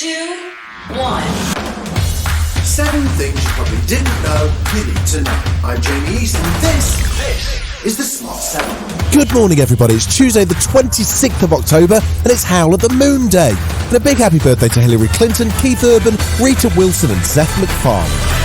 2, 1. 7 things you probably didn't know you need to know. I'm Jamie East, and this is the Smart 7. Good morning, everybody. It's Tuesday, the 26th of October, and it's Howl at the Moon Day. And a big happy birthday to Hillary Clinton, Keith Urban, Rita Wilson, and Seth MacFarlane.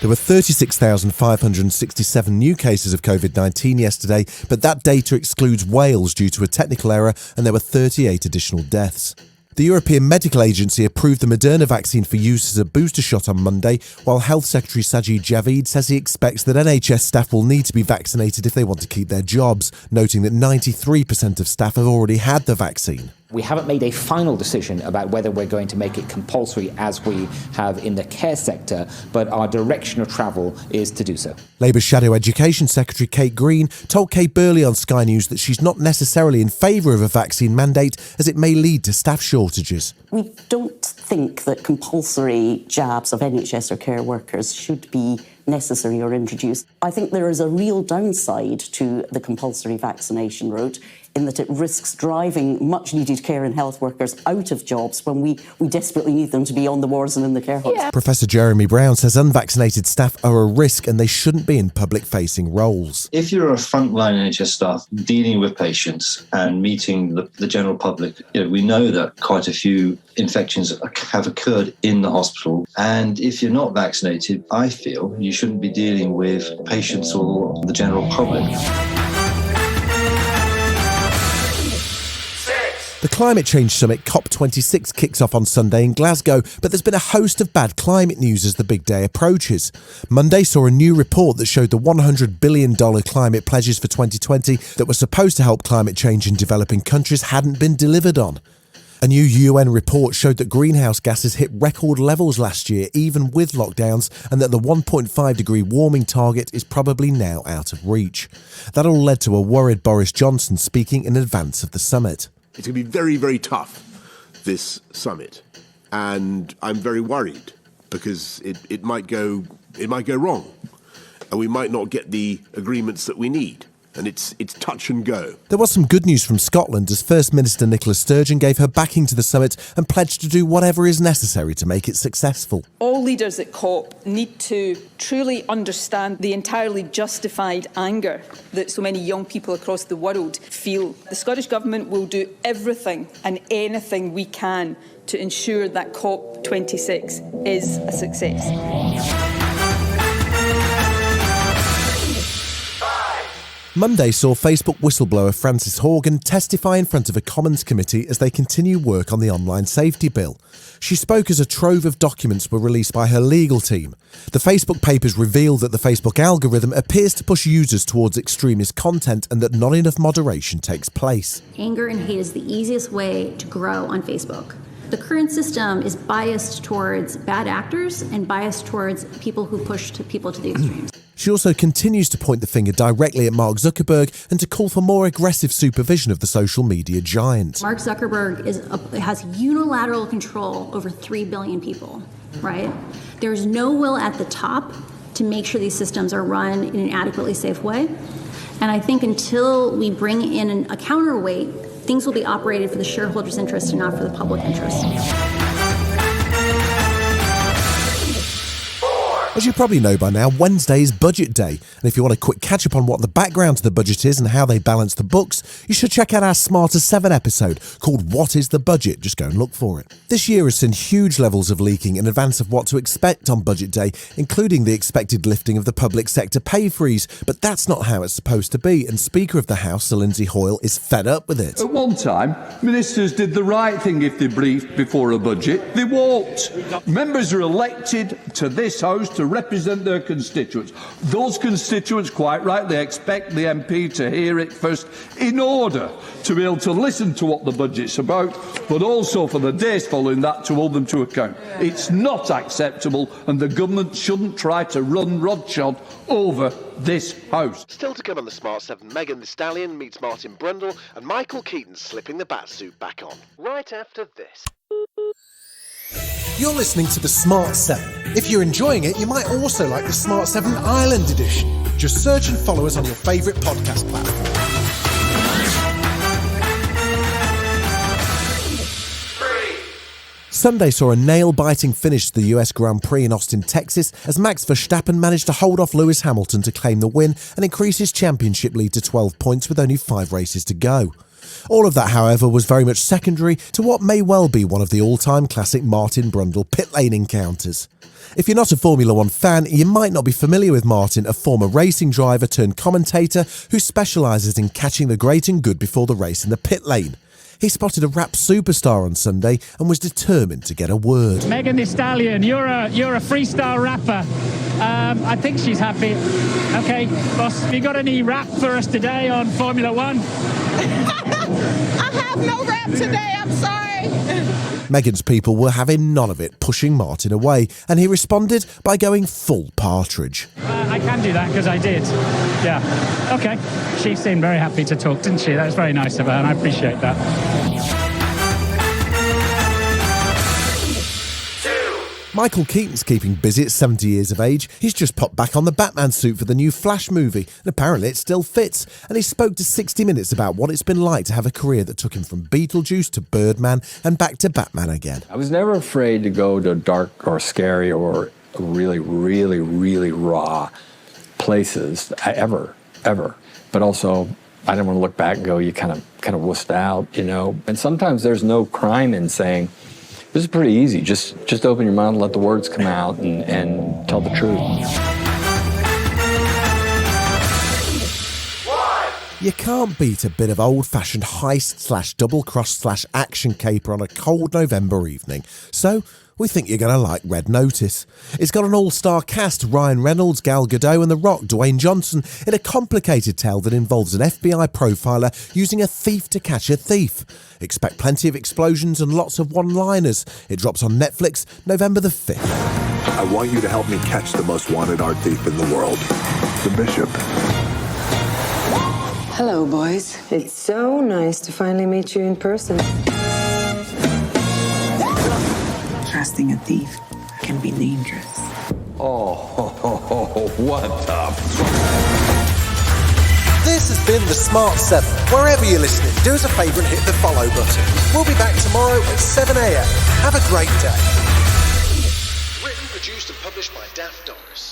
There were 36,567 new cases of COVID-19 yesterday, but that data excludes Wales due to a technical error, and there were 38 additional deaths. The European Medical Agency approved the Moderna vaccine for use as a booster shot on Monday, while Health Secretary Sajid Javid says he expects that NHS staff will need to be vaccinated if they want to keep their jobs, noting that 93% of staff have already had the vaccine. We haven't made a final decision about whether we're going to make it compulsory as we have in the care sector, but our direction of travel is to do so. Labour's Shadow Education Secretary Kate Green told Kate Burley on Sky News that she's not necessarily in favour of a vaccine mandate as it may lead to staff shortages. We don't think that compulsory jabs of NHS or care workers should be necessary or introduced. I think there is a real downside to the compulsory vaccination route in that it risks driving much needed care and health workers out of jobs when we desperately need them to be on the wards and in the care homes. Yeah. Professor Jeremy Brown says unvaccinated staff are a risk and they shouldn't be in public-facing roles. If you're a frontline NHS staff dealing with patients and meeting the general public, we know that quite a few infections have occurred in the hospital. And if you're not vaccinated, I feel you shouldn't be dealing with patients or the general public. The Climate Change Summit COP26 kicks off on Sunday in Glasgow, but there's been a host of bad climate news as the big day approaches. Monday saw a new report that showed the $100 billion climate pledges for 2020 that were supposed to help climate change in developing countries hadn't been delivered on. A new UN report showed that greenhouse gases hit record levels last year, even with lockdowns, and that the 1.5 degree warming target is probably now out of reach. That all led to a worried Boris Johnson speaking in advance of the summit. It's going to be very, very tough, this summit, and I'm very worried because it might go wrong, and we might not get the agreements that we need. And it's touch and go. There was some good news from Scotland as First Minister Nicola Sturgeon gave her backing to the summit and pledged to do whatever is necessary to make it successful. All leaders at COP need to truly understand the entirely justified anger that so many young people across the world feel. The Scottish Government will do everything and anything we can to ensure that COP26 is a success. Monday saw Facebook whistleblower Frances Horgan testify in front of a Commons committee as they continue work on the online safety bill. She spoke as a trove of documents were released by her legal team. The Facebook papers revealed that the Facebook algorithm appears to push users towards extremist content and that not enough moderation takes place. Anger and hate is the easiest way to grow on Facebook. The current system is biased towards bad actors and biased towards people who push people to the extremes. She also continues to point the finger directly at Mark Zuckerberg and to call for more aggressive supervision of the social media giant. Mark Zuckerberg has unilateral control over 3 billion people, right? There's no will at the top to make sure these systems are run in an adequately safe way. And I think until we bring in a counterweight, things will be operated for the shareholders' interest and not for the public interest. As you probably know by now, Wednesday is Budget Day, and if you want a quick catch-up on what the background to the budget is and how they balance the books, you should check out our Smarter 7 episode called What is the Budget? Just go and look for it. This year has seen huge levels of leaking in advance of what to expect on Budget Day, including the expected lifting of the public sector pay freeze, but that's not how it's supposed to be, and Speaker of the House, Sir Lindsay Hoyle, is fed up with it. At one time, ministers did the right thing if they briefed before a budget. They won't. Members are elected to this House to represent their constituents. Those constituents, quite rightly, expect the MP to hear it first in order to be able to listen to what the budget's about, but also for the days following that to hold them to account. It's not acceptable, and the government shouldn't try to run roughshod over this House. Still to come on the Smart 7, Megan Thee Stallion meets Martin Brundle, and Michael Keaton slipping the batsuit back on. Right after this. You're listening to the Smart 7. If you're enjoying it, you might also like the Smart 7 Ireland edition. Just search and follow us on your favourite podcast platform. Sunday saw a nail-biting finish to the US Grand Prix in Austin, Texas, as Max Verstappen managed to hold off Lewis Hamilton to claim the win and increase his championship lead to 12 points with only 5 races to go. All of that, however, was very much secondary to what may well be one of the all-time classic Martin Brundle pit lane encounters. If you're not a Formula One fan, you might not be familiar with Martin, a former racing driver turned commentator who specialises in catching the great and good before the race in the pit lane. He spotted a rap superstar on Sunday and was determined to get a word. Megan Thee Stallion, you're a freestyle rapper. I think she's happy. Okay, boss, have you got any rap for us today on Formula One? I have no rap today, I'm sorry. Megan's people were having none of it, pushing Martin away, and he responded by going full partridge. I can do that because I did. Yeah. Okay. She seemed very happy to talk, didn't she? That was very nice of her, and I appreciate that. Michael Keaton's keeping busy at 70 years of age. He's just popped back on the Batman suit for the new Flash movie, and apparently it still fits. And he spoke to 60 Minutes about what it's been like to have a career that took him from Beetlejuice to Birdman and back to Batman again. I was never afraid to go to dark or scary or really, really, really raw places, ever. But also, I didn't want to look back and go, you kind of wussed out, you know. And sometimes there's no crime in saying, this is pretty easy. Just open your mouth and let the words come out and tell the truth. You can't beat a bit of old-fashioned heist/double-cross/action caper on a cold November evening. So we think you're going to like Red Notice. It's got an all-star cast: Ryan Reynolds, Gal Gadot and The Rock, Dwayne Johnson, in a complicated tale that involves an FBI profiler using a thief to catch a thief. Expect plenty of explosions and lots of one-liners. It drops on Netflix November the 5th. I want you to help me catch the most wanted art thief in the world, the Bishop. Hello, boys. It's so nice to finally meet you in person. Trusting a thief can be dangerous. Oh, what the... This has been The Smart 7. Wherever you're listening, do us a favour and hit the follow button. We'll be back tomorrow at 7 a.m. Have a great day. Written, produced and published by Daft Doris.